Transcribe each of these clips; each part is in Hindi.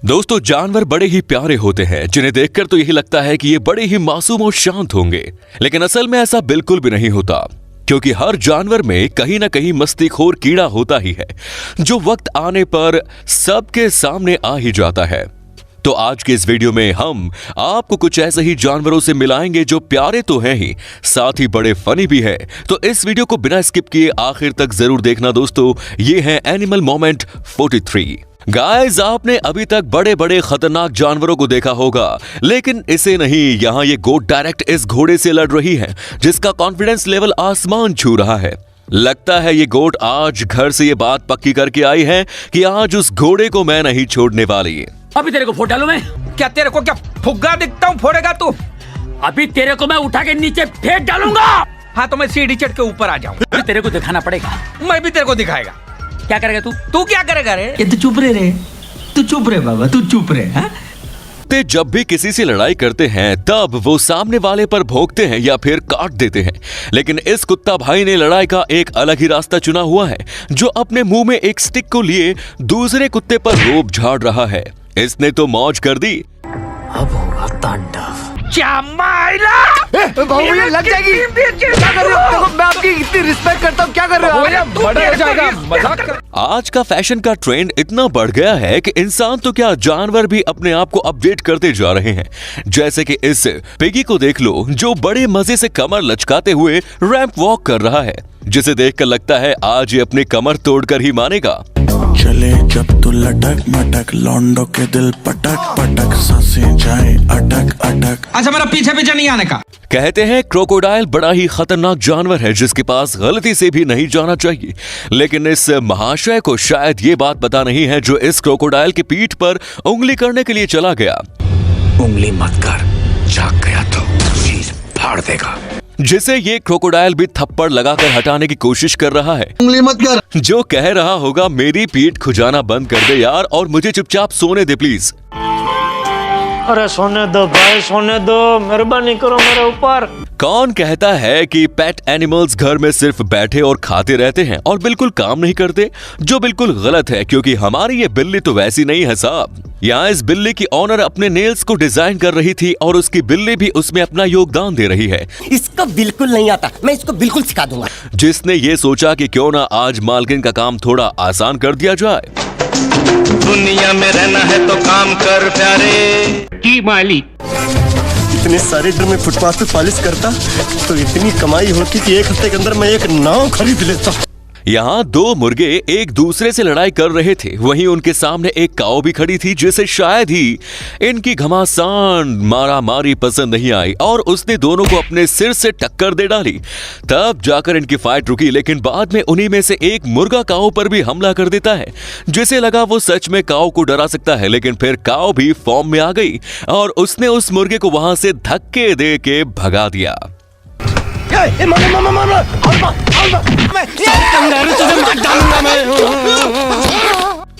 दोस्तों, जानवर बड़े ही प्यारे होते हैं जिन्हें देखकर तो यही लगता है कि ये बड़े ही मासूम और शांत होंगे, लेकिन असल में ऐसा बिल्कुल भी नहीं होता, क्योंकि हर जानवर में कहीं ना कहीं मस्तीखोर कीड़ा होता ही है जो वक्त आने पर सबके सामने आ ही जाता है। तो आज के इस वीडियो में हम आपको कुछ ऐसे ही जानवरों से मिलाएंगे जो प्यारे तो हैं ही, साथ ही बड़े फनी भी है। तो इस वीडियो को बिना स्किप किए आखिर तक जरूर देखना दोस्तों। ये है एनिमल मोमेंट 43। गाइस, आपने अभी तक बड़े बड़े खतरनाक जानवरों को देखा होगा, लेकिन इसे नहीं। यहाँ ये गोट डायरेक्ट इस घोड़े से लड़ रही है जिसका कॉन्फिडेंस लेवल आसमान छू रहा है। लगता है ये गोट आज घर से ये बात पक्की करके आई है कि आज उस घोड़े को मैं नहीं छोड़ने वाली। अभी तेरे को फोड़ डालूं मैं? क्या तेरे को क्या फुग्गा दिखता हूँ? फोड़ेगा तू? अभी तेरे को मैं उठा के नीचे फेंक डालूंगा। हाँ तो मैं सीढ़ी चढ़ के ऊपर आ जाऊँ? अभी तेरे को दिखाना पड़ेगा। मैं भी तेरे को दिखाएगा। क्या करेगा तू? तू क्या करेगा रे? ये तू चुप रे, तू चुप रे बाबा, तू चुप रे। हाँ? ते जब भी किसी से लड़ाई करते हैं तब वो सामने वाले पर भौंकते हैं या फिर काट देते हैं, लेकिन इस कुत्ता भाई ने लड़ाई का एक अलग ही रास्ता चुना हुआ है, जो अपने मुंह में एक स्टिक को लिए दूसरे कुत्ते पर रोब झाड़ रहा है। इसने तो मौज कर दी। अब होगा तांडव। क्या मायला? बाहुबली लग जाएगी। क्या कर रहे हो? देखो, मैं आपकी इतनी रिस्पेक्ट करता हूँ, क्या कर रहे हो? बड़ा हो जाएगा, मजाक कर। आज का फैशन का ट्रेंड इतना बढ़ गया है कि इंसान तो क्या जानवर भी अपने आप को अपडेट करते जा रहे हैं। जैसे कि इस पिगी को देख लो जो बड़े मजे से कमर लचकाते हुए रैंप वॉक कर रहा है, जिसे देखकर लगता है आज ये अपनी कमर तोड़कर ही मानेगा। चले जब तू लटक मटक, लौंडो के दिल पटक पटक, सांसें जाए अटक अटक। अच्छा, मेरा पीछे पीछे नहीं आने का। कहते हैं क्रोकोडाइल बड़ा ही खतरनाक जानवर है जिसके पास गलती से भी नहीं जाना चाहिए, लेकिन इस महाशय को शायद ये बात पता नहीं है जो इस क्रोकोडाइल की पीठ पर उंगली करने के लिए चला गया। उंगली मत कर, जाग गया तो सिर फाड़ देगा। जिसे ये क्रोकोडाइल भी थप्पड़ लगाकर हटाने की कोशिश कर रहा है। उंगली मत कर। जो कह रहा होगा मेरी पीठ खुजाना बंद कर दे यार और मुझे चुपचाप सोने दे प्लीज। अरे सोने दो भाई, सोने दो, मेहरबानी करो मेरे ऊपर। कौन कहता है कि पेट एनिमल्स घर में सिर्फ बैठे और खाते रहते हैं और बिल्कुल काम नहीं करते, जो बिल्कुल गलत है, क्योंकि हमारी ये बिल्ली तो वैसी नहीं है साहब। यहाँ इस बिल्ली की ऑनर अपने नेल्स को डिजाइन कर रही थी और उसकी बिल्ली भी उसमें अपना योगदान दे रही है। इसको बिल्कुल नहीं आता, मैं इसको बिल्कुल सिखा दूंगा। जिसने ये सोचा कि क्यों ना आज मालकिन का काम थोड़ा आसान कर दिया जाए। दुनिया में रहना है तो काम कर प्यारे की मालिक। इतने सारे दिन में फुटपाथ पे पॉलिश करता तो इतनी कमाई होती कि एक हफ्ते के अंदर मैं एक नाव खरीद लेता। यहाँ दो मुर्गे एक दूसरे से लड़ाई कर रहे थे, वहीं उनके सामने एक काऊ भी खड़ी थी जिसे शायद ही इनकी घमासान मारा मारी पसंद नहीं आई और उसने दोनों को अपने सिर से टक्कर दे डाली। तब जाकर इनकी फाइट रुकी, लेकिन बाद में उन्हीं में से एक मुर्गा काऊ पर भी हमला कर देता है, जिसे लगा वो सच में काऊ को डरा सकता है, लेकिन फिर काऊ भी फॉर्म में आ गई और उसने उस मुर्गे को वहां से धक्के दे के भगा दिया।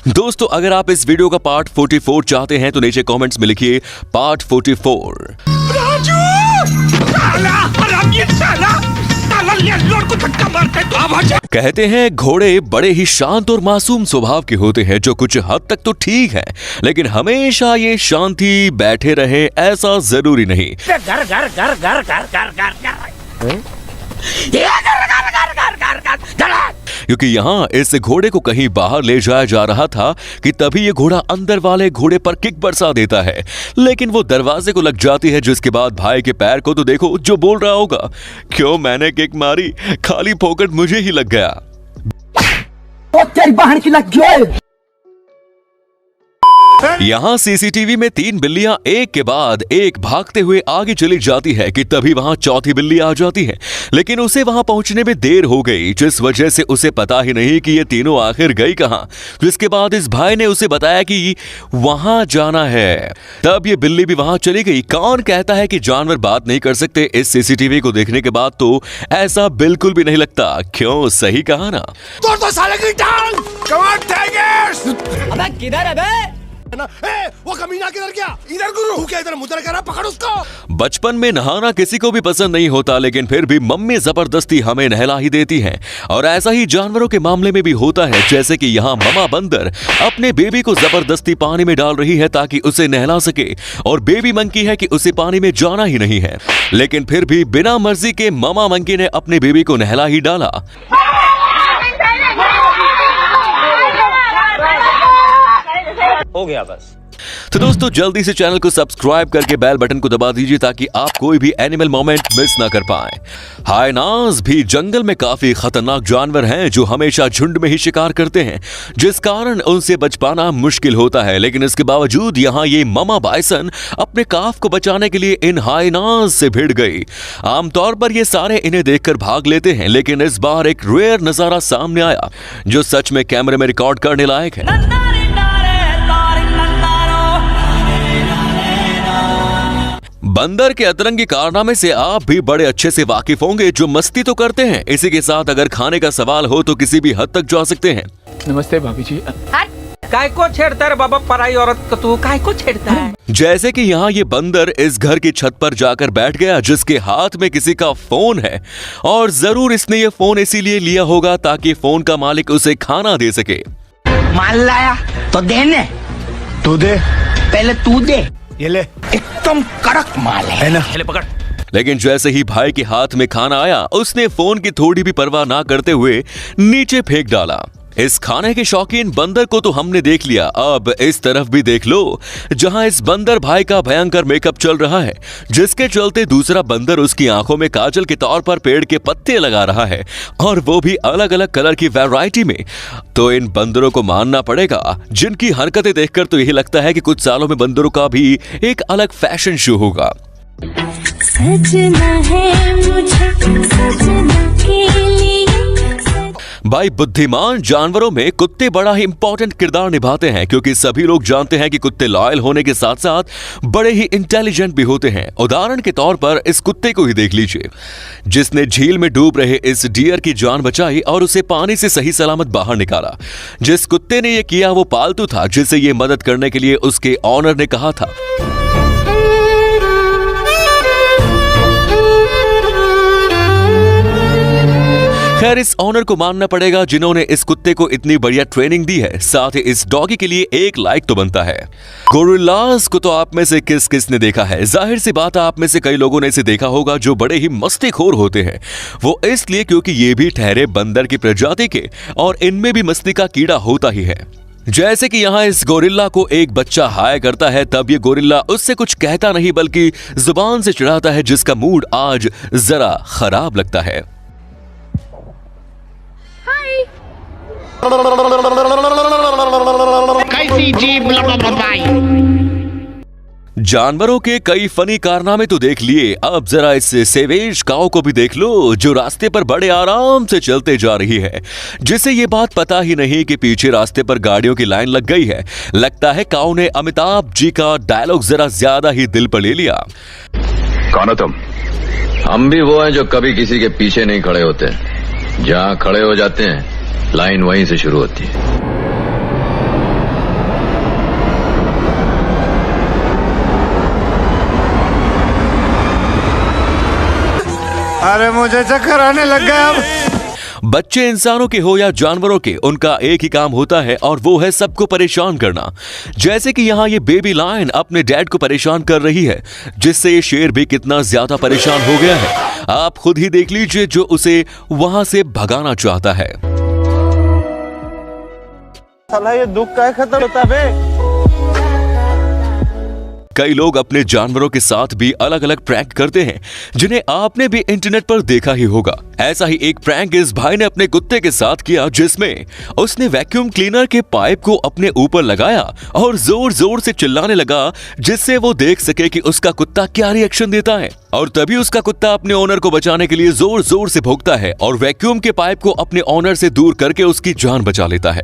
दोस्तों, अगर आप इस वीडियो का पार्ट 44 चाहते हैं तो नीचे कमेंट्स में लिखिए पार्ट 44। कहते हैं घोड़े बड़े ही शांत और मासूम स्वभाव के होते हैं, जो कुछ हद तक तो ठीक है, लेकिन हमेशा ये शांति बैठे रहे ऐसा जरूरी नहीं। घर घर घर घर घर घर घर क्योंकि यहाँ इस घोड़े को कहीं बाहर ले जाया जा रहा था कि तभी ये घोड़ा अंदर वाले घोड़े पर किक बरसा देता है, लेकिन वो दरवाजे को लग जाती है, जिसके बाद भाई के पैर को तो देखो जो बोल रहा होगा, क्यों मैंने किक मारी, खाली फोकट मुझे ही लग गया। तेरी बहन की लग गई। यहाँ सीसीटीवी में 3 बिल्लियां एक के बाद एक भागते हुए आगे चली जाती है कि तभी वहां चौथी बिल्ली आ जाती है, लेकिन उसे वहां पहुंचने में देर हो गई, जिस वजह से उसे पता ही नहीं कि ये तीनों आखिर गई कहां। जिसके बाद इस भाई ने उसे बताया कि वहां जाना है, तब ये बिल्ली भी वहां चली गई। कौन कहता है कि जानवर बात नहीं कर सकते? इस सीसीटीवी को देखने के बाद तो ऐसा बिल्कुल भी नहीं लगता। क्यों, सही कहा ना? तोड़ दो साले की टांग। Come on, take it. अबे किधर है बे? वो कमीना किधर गया? इधर गुरु, तू क्या इधर मुद्रा कर रहा? पकड़ उसको। बचपन में नहाना किसी को भी पसंद नहीं होता, लेकिन फिर भी मम्मी जबरदस्ती हमें नहला ही देती हैं। और ऐसा ही जानवरों के मामले में भी होता है, जैसे कि यहाँ ममा बंदर अपने बेबी को जबरदस्ती पानी में डाल रही है ताकि उसे नहला सके, और बेबी मंकी है कि उसे पानी में जाना ही नहीं है, लेकिन फिर भी बिना मर्जी के ममा मंकी ने अपने बेबी को नहला ही डाला। हो गया बस। तो दोस्तों जल्दी से चैनल को सब्सक्राइब करके बेल बटन को दबा दीजिए ताकि आप कोई भी एनिमल मोमेंट मिस ना कर पाएं। हाइनास भी जंगल में काफी खतरनाक जानवर हैं जो हमेशा झुंड में ही शिकार करते हैं, जिस कारण उनसे बच पाना मुश्किल होता है। लेकिन इसके बावजूद यहाँ ये ममा बाइसन अपने काफ को बचाने के लिए इन हाइनास से भिड़ गई। आमतौर पर ये सारे इन्हें देखकर भाग लेते हैं, लेकिन इस बार एक रेयर नजारा सामने आया जो सच में कैमरे में रिकॉर्ड करने लायक है। बंदर के अतरंगी कारनामे से आप भी बड़े अच्छे से वाकिफ होंगे, जो मस्ती तो करते हैं, इसी के साथ अगर खाने का सवाल हो तो किसी भी हद तक जा सकते हैं। नमस्ते भाभी जी। काय को छेड़ता है बाबा पराई औरत को, तू काय को छेड़ता है? जैसे कि यहाँ ये बंदर इस घर की छत पर जाकर बैठ गया जिसके हाथ में किसी का फोन है, और जरूर इसने ये फोन इसीलिए लिया होगा ताकि फोन का मालिक उसे खाना दे सके। माल लाया तो देने, तू दे, पहले तू दे। ये ले, एकदम कड़क माल है ना? ले पकड़। लेकिन जैसे ही भाई के हाथ में खाना आया, उसने फोन की थोड़ी भी परवाह ना करते हुए नीचे फेंक डाला। इस खाने के शौकीन बंदर को तो हमने देख लिया, अब इस तरफ भी देख लो जहां इस बंदर भाई का भयंकर मेकअप चल रहा है, जिसके चलते दूसरा बंदर उसकी आंखों में काजल के तौर पर पेड़ के पत्ते लगा रहा है, और वो भी अलग अलग कलर की वैरायटी में। तो इन बंदरों को मानना पड़ेगा, जिनकी हरकतें देखकर तो यही लगता है कि कुछ सालों में बंदरों का भी एक अलग फैशन शो होगा। सजना है मुझे सजना के लिए। भाई बुद्धिमान जानवरों में कुत्ते बड़ा ही इंपॉर्टेंट किरदार निभाते हैं, क्योंकि सभी लोग जानते हैं कि कुत्ते लॉयल होने के साथ साथ बड़े ही इंटेलिजेंट भी होते हैं। उदाहरण के तौर पर इस कुत्ते को ही देख लीजिए, जिसने झील में डूब रहे इस डियर की जान बचाई और उसे पानी से सही सलामत बाहर निकाला। जिस कुत्ते ने यह किया वो पालतू था, जिसे ये मदद करने के लिए उसके ऑनर ने कहा था। खैर इस ऑनर को मानना पड़ेगा जिन्होंने इस कुत्ते को इतनी बढ़िया ट्रेनिंग दी है। साथ ही इस डॉगी के लिए एक लाइक तो बनता है। गोरिल्लास को तो आप में से किस किस ने देखा है? जाहिर सी बात है आप में से कई लोगों ने इसे देखा होगा, जो बड़े ही मस्तीखोर होते हैं। वो इसलिए क्योंकि ये भी ठहरे बंदर की प्रजाति के, और इनमें भी मस्ती का कीड़ा होता ही है। जैसे कि यहाँ इस गोरिल्ला को एक बच्चा हाय करता है, तब ये गोरिल्ला उससे कुछ कहता नहीं बल्कि जुबान से चिढ़ाता है, जिसका मूड आज जरा खराब लगता है। कैसी जीभ लबाबाई। जानवरों के कई फनी कारनामे तो देख लिए, अब जरा इस सेवेज काऊ को भी देख लो, जो रास्ते पर बड़े आराम से चलते जा रही है, जिसे ये बात पता ही नहीं कि पीछे रास्ते पर गाड़ियों की लाइन लग गई है। लगता है काऊ ने अमिताभ जी का डायलॉग जरा ज्यादा ही दिल पर ले लिया। कौन हो तुम? हम भी वो हैं जो कभी किसी के पीछे नहीं खड़े होते, जहाँ खड़े हो जाते हैं लाइन वहीं से शुरू होती है। अरे मुझे चक्कर आने लग गया। अब बच्चे इंसानों के हो या जानवरों के, उनका एक ही काम होता है और वो है सबको परेशान करना। जैसे कि यहाँ ये बेबी लायन अपने डैड को परेशान कर रही है, जिससे ये शेर भी कितना ज्यादा परेशान हो गया है। आप खुद ही देख लीजिए, जो उसे वहां से भगाना चाहता है। साला ये दुख का खत्म होता बे। कई लोग अपने जानवरों के साथ भी अलग अलग प्रैंक करते हैं, जिन्हें आपने भी इंटरनेट पर देखा ही होगा। ऐसा ही एक प्रैंक इस भाई ने अपने कुत्ते के साथ किया, जिसमें उसने वैक्यूम क्लीनर के पाइप को अपने ऊपर लगाया और जोर जोर से चिल्लाने लगा, जिससे वो देख सके कि उसका कुत्ता क्या रिएक्शन देता है। और तभी उसका कुत्ता अपने ओनर को बचाने के लिए जोर जोर से भौंकता है और वैक्यूम के पाइप को अपने ओनर से दूर करके उसकी जान बचा लेता है।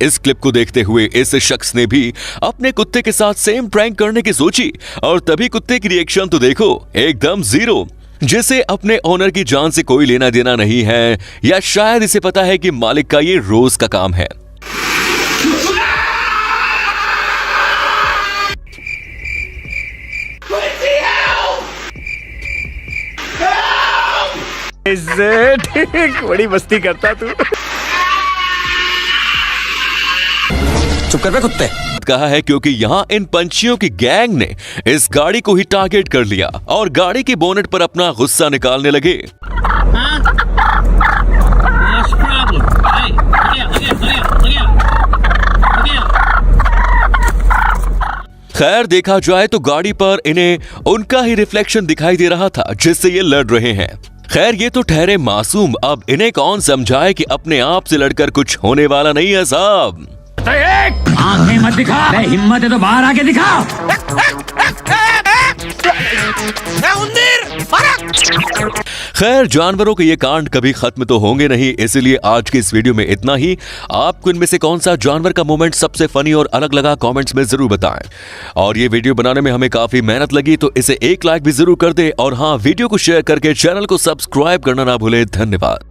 इस क्लिप को देखते हुए इस शख्स ने भी अपने कुत्ते के साथ सेम प्रैंक करने की सोची, और तभी कुत्ते की रिएक्शन तो देखो, एकदम जीरो। जिसे अपने ओनर की जान से कोई लेना देना नहीं है, या शायद इसे पता है कि मालिक का ये रोज का काम है। ठीक, बड़ी मस्ती करता तू। चुप कर बे कुत्ते। कहा है क्योंकि यहाँ इन पंछियों की गैंग ने इस गाड़ी को ही टारगेट कर लिया और गाड़ी की बोनेट पर अपना गुस्सा निकालने लगे। खैर देखा जाए तो गाड़ी पर इन्हें उनका ही रिफ्लेक्शन दिखाई दे रहा था जिससे ये लड़ रहे हैं। खैर ये तो ठहरे मासूम, अब इन्हें कौन समझाए कि अपने आप से लड़कर कुछ होने वाला नहीं है साहब। आंखें मत दिखा, हिम्मत है तो बाहर आके दिखा। खैर जानवरों के ये कांड कभी खत्म तो होंगे नहीं, इसीलिए आज की इस वीडियो में इतना ही। आपको इनमें से कौन सा जानवर का मोमेंट सबसे फनी और अलग लगा कमेंट्स में जरूर बताएं। और ये वीडियो बनाने में हमें काफी मेहनत लगी तो इसे एक लाइक भी जरूर कर दे, और हाँ वीडियो को शेयर करके चैनल को सब्सक्राइब करना ना भूले। धन्यवाद।